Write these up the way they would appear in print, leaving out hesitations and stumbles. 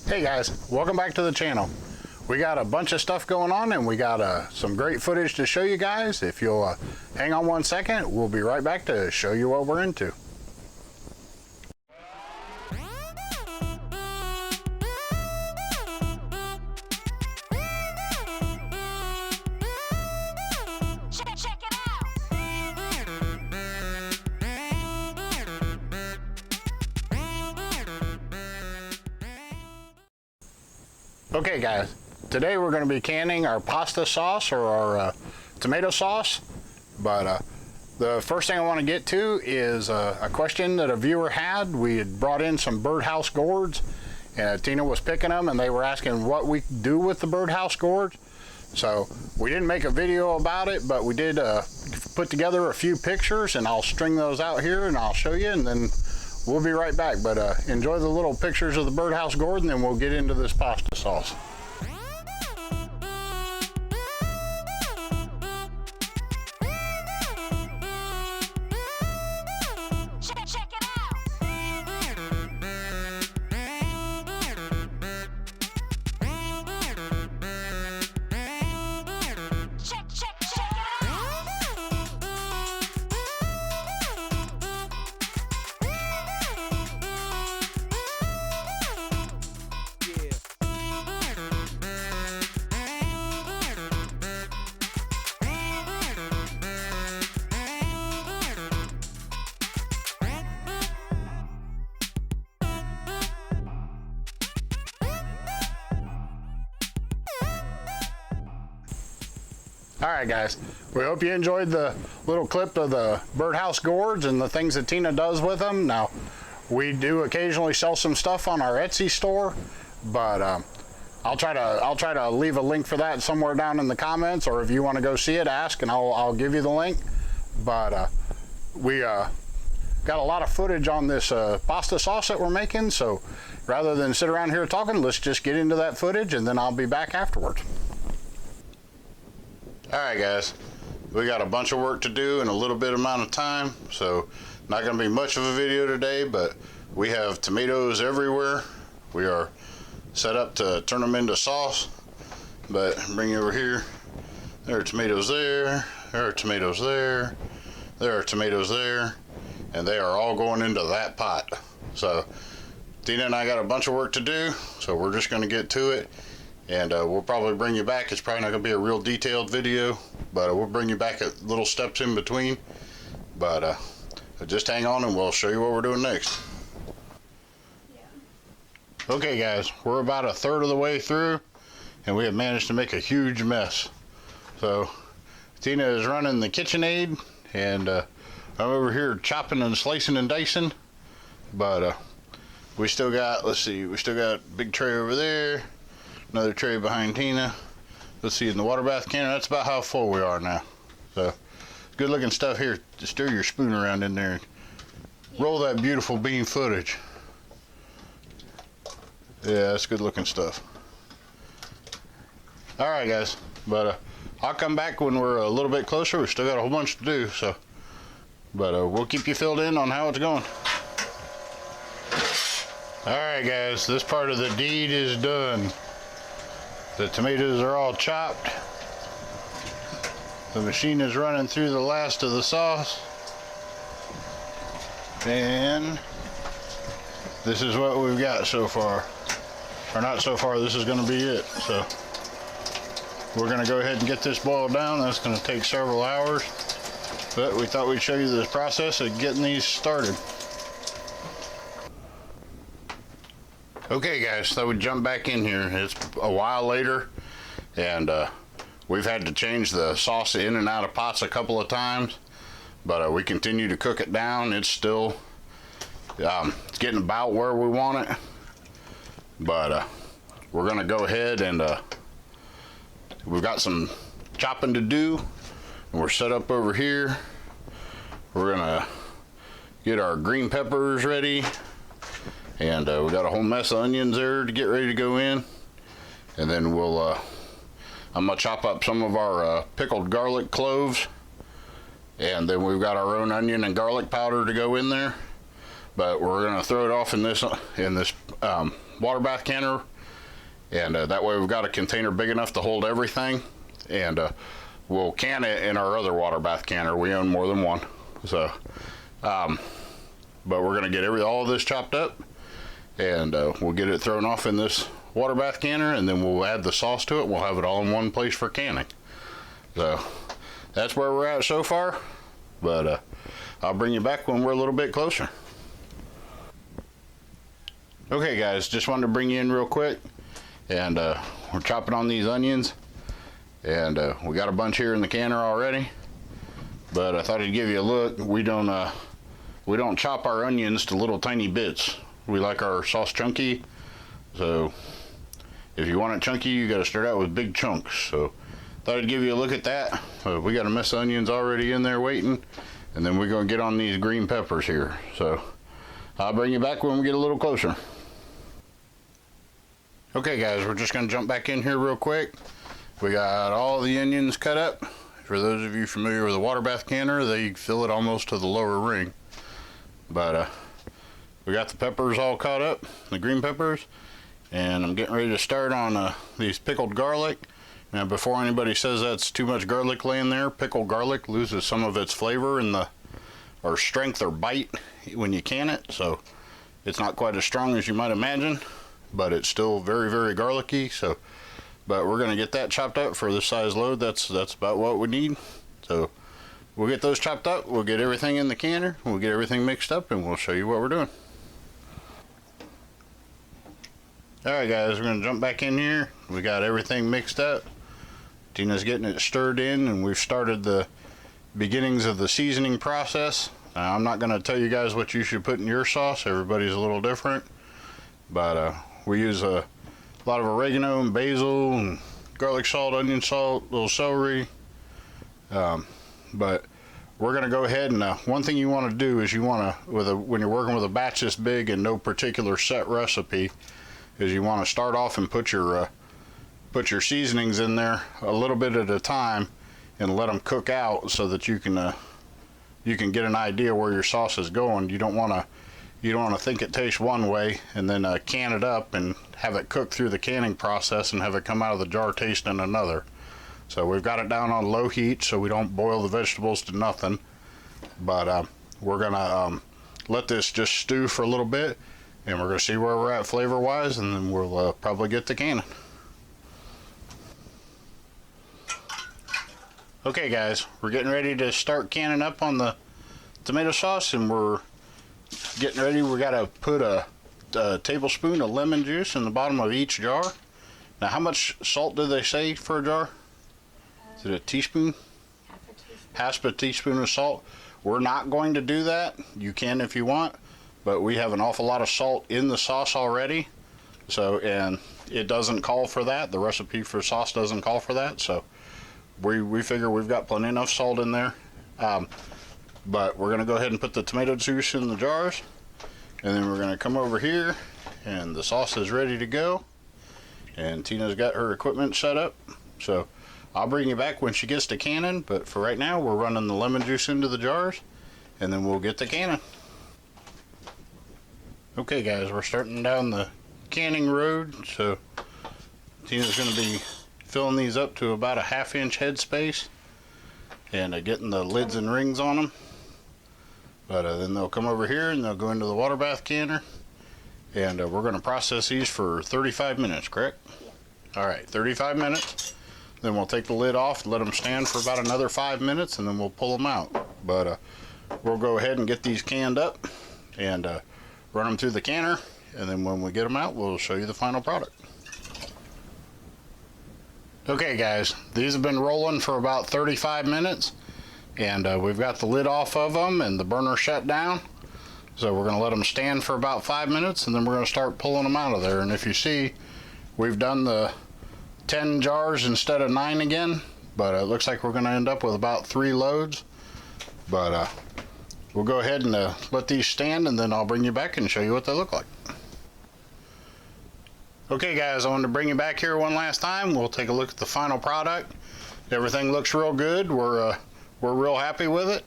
Hey guys, welcome back to the channel. We got a bunch of stuff going on and we got some great footage to show you guys. If you'll hang on 1 second, we'll be right back to show you what we're into. Okay guys, today we're going to be canning our pasta sauce or our tomato sauce, but the first thing I want to get to is a question that a viewer had. We had brought in some Birdhouse Gourds and Tina was picking them and they were asking what we do with the Birdhouse Gourds. So we didn't make a video about it, but we did put together a few pictures and I'll string those out here and I'll show you and then we'll be right back, but enjoy the little pictures of the Birdhouse Gourd and then we'll get into this pasta sauce. Alright guys, we hope you enjoyed the little clip of the Birdhouse Gourds and the things that Tina does with them. Now, we do occasionally sell some stuff on our Etsy store, but I'll try to leave a link for that somewhere down in the comments, or if you want to go see it, ask and I'll give you the link. But we got a lot of footage on this pasta sauce that we're making, so rather than sit around here talking, let's just get into that footage and then I'll be back afterwards. Alright guys, we got a bunch of work to do in a little bit amount of time, so not going to be much of a video today, but we have tomatoes everywhere. We are set up to turn them into sauce, but bring you over here. There are tomatoes there, there are tomatoes there, there are tomatoes there, and they are all going into that pot. So Tina and I got a bunch of work to do, so we're just going to get to it. And we'll probably bring you back. It's probably not going to be a real detailed video, but we'll bring you back at little steps in between. But just hang on and we'll show you what we're doing next. Yeah. Okay guys, we're about a third of the way through and we have managed to make a huge mess. So Tina is running the KitchenAid and I'm over here chopping and slicing and dicing. But we still got, let's see, we still got a big tray over there. Another tray behind Tina. Let's see, in the water bath canner, that's about how full we are now. So, good looking stuff here. Just stir your spoon around in there and roll that beautiful bean footage. Yeah, that's good looking stuff. Alright guys, but I'll come back when we're a little bit closer. We still got a whole bunch to do, so. But we'll keep you filled in on how it's going. Alright guys, this part of the deed is done. The tomatoes are all chopped. The machine is running through the last of the sauce. And this is what we've got so far. Or not so far, this is going to be it. So we're going to go ahead and get this boiled down. That's going to take several hours. But we thought we'd show you the process of getting these started. Okay guys, so we jump back in here. It's a while later and we've had to change the sauce in and out of pots a couple of times, but we continue to cook it down. It's still it's getting about where we want it, but we're gonna go ahead and we've got some chopping to do and we're set up over here. We're gonna get our green peppers ready. And we got a whole mess of onions there to get ready to go in. And then we'll, I'm gonna chop up some of our pickled garlic cloves. And then we've got our own onion and garlic powder to go in there. But we're gonna throw it off in this water bath canner and that way we've got a container big enough to hold everything, and we'll can it in our other water bath canner. We own more than one, so but we're gonna get all of this chopped up, and we'll get it thrown off in this water bath canner, and then we'll add the sauce to it. We'll have it all in one place for canning. So that's where we're at so far, but I'll bring you back when we're a little bit closer. Okay guys, just wanted to bring you in real quick, and we're chopping on these onions, and we got a bunch here in the canner already, but I thought I'd give you a look. We don't chop our onions to little tiny bits. We like our sauce chunky, so if you want it chunky, you got to start out with big chunks. So thought I'd give you a look at that. We got a mess of onions already in there waiting, and then we're going to get on these green peppers here. So I'll bring you back when we get a little closer. Okay guys, we're just going to jump back in here real quick. We got all the onions cut up. For those of you familiar with a water bath canner, they fill it almost to the lower ring. But we got the peppers all caught up, the green peppers, and I'm getting ready to start on these pickled garlic. Now before anybody says that's too much garlic laying there, pickled garlic loses some of its flavor in or strength or bite when you can it, so it's not quite as strong as you might imagine, but it's still very, very garlicky. So but we're going to get that chopped up for this size load. That's about what we need. So we'll get those chopped up, we'll get everything in the canner, we'll get everything mixed up, and we'll show you what we're doing. Alright guys, we're going to jump back in here. We got everything mixed up. Tina's getting it stirred in, and we've started the beginnings of the seasoning process. Now, I'm not going to tell you guys what you should put in your sauce. Everybody's a little different. But we use a lot of oregano and basil and garlic salt, onion salt, little celery. But we're going to go ahead and one thing you want to do is you want to, when you're working with a batch this big and no particular set recipe, is you want to start off and put your seasonings in there a little bit at a time and let them cook out so that you can get an idea where your sauce is going. You don't want to think it tastes one way and then can it up and have it cook through the canning process and have it come out of the jar tasting another. So we've got it down on low heat so we don't boil the vegetables to nothing. But we're gonna let this just stew for a little bit, and we're gonna see where we're at flavor wise, and then we'll probably get to canning. Okay guys, we're getting ready to start canning up on the tomato sauce, and we're getting ready. We gotta put a tablespoon of lemon juice in the bottom of each jar. Now how much salt do they say for a jar? Is it a teaspoon? Half a teaspoon of salt. We're not going to do that. You can if you want, but we have an awful lot of salt in the sauce already. So, and it doesn't call for that. The recipe for sauce doesn't call for that. So we figure we've got plenty enough salt in there. But we're gonna go ahead and put the tomato juice in the jars, and then we're gonna come over here, and the sauce is ready to go. And Tina's got her equipment set up. So I'll bring you back when she gets to canning, but for right now we're running the lemon juice into the jars, and then we'll get to canning. Okay guys, we're starting down the canning road. So Tina's going to be filling these up to about a 1/2 inch head space and getting the lids and rings on them. But then they'll come over here and they'll go into the water bath canner, and we're going to process these for 35 minutes, correct? Yeah. Alright, 35 minutes. Then we'll take the lid off, let them stand for about another 5 minutes, and then we'll pull them out. But we'll go ahead and get these canned up and run them through the canner, and then when we get them out, we'll show you the final product. Okay guys, these have been rolling for about 35 minutes, and we've got the lid off of them and the burner shut down. So we're going to let them stand for about 5 minutes, and then we're going to start pulling them out of there. And if you see, we've done the 10 jars instead of 9 again, but it looks like we're going to end up with about 3 loads. But we'll go ahead and let these stand, and then I'll bring you back and show you what they look like. Okay guys, I wanted to bring you back here one last time. We'll take a look at the final product. Everything looks real good. We're real happy with it.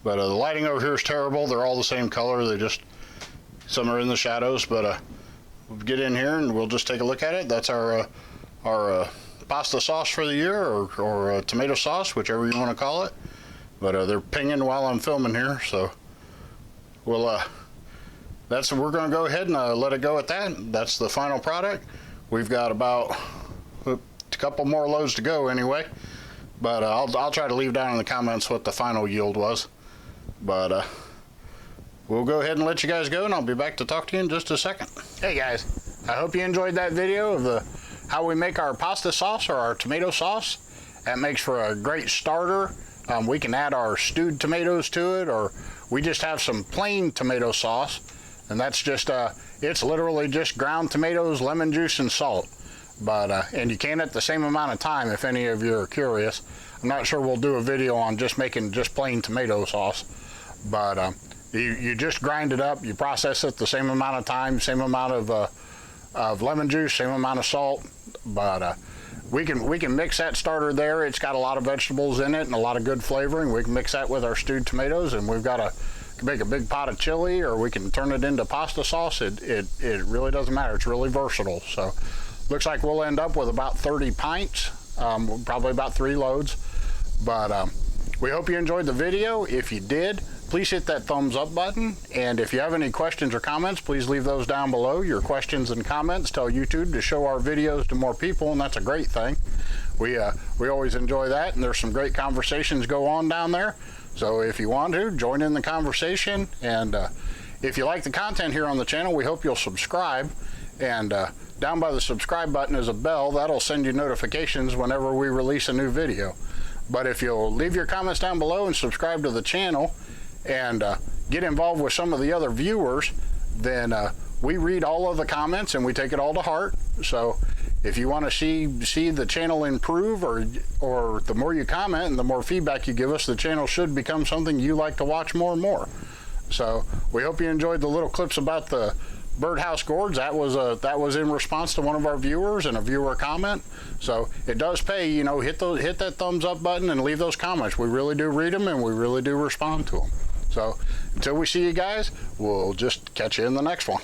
But the lighting over here is terrible. They're all the same color. They just, some are in the shadows, but get in here and we'll just take a look at it. That's our pasta sauce for the year, or tomato sauce, whichever you want to call it. But they're pinging while I'm filming here, so we'll we're going to go ahead and let it go at that. That's the final product. We've got about a couple more loads to go anyway, but I'll try to leave down in the comments what the final yield was. But we'll go ahead and let you guys go, and I'll be back to talk to you in just a second. Hey guys, I hope you enjoyed that video of how we make our pasta sauce, or our tomato sauce. That makes for a great starter. We can add our stewed tomatoes to it, or we just have some plain tomato sauce, and that's just it's literally just ground tomatoes, lemon juice, and salt. But and you can at the same amount of time, if any of you are curious. I'm not sure we'll do a video on just making just plain tomato sauce, but you just grind it up, you process it the same amount of time, same amount of lemon juice, same amount of salt. But we can mix that starter there. It's got a lot of vegetables in it and a lot of good flavoring. We can mix that with our stewed tomatoes, and we've got make a big pot of chili, or we can turn it into pasta sauce. It really doesn't matter. It's really versatile. So looks like we'll end up with about 30 pints, probably about 3 loads. But we hope you enjoyed the video. If you did, please hit that thumbs up button, and if you have any questions or comments, please leave those down below. Your questions and comments tell YouTube to show our videos to more people, and that's a great thing. We always enjoy that, and there's some great conversations go on down there. So if you want to, join in the conversation, and if you like the content here on the channel, we hope you'll subscribe, and down by the subscribe button is a bell. That'll send you notifications whenever we release a new video. But if you'll leave your comments down below and subscribe to the channel, and get involved with some of the other viewers, then we read all of the comments and we take it all to heart. So if you want to see the channel improve, or the more you comment and the more feedback you give us, the channel should become something you like to watch more and more. So we hope you enjoyed the little clips about the Birdhouse Gourds. That was in response to one of our viewers and a viewer comment. So it does pay, you know, hit that thumbs up button and leave those comments. We really do read them, and we really do respond to them. So until we see you guys, we'll just catch you in the next one.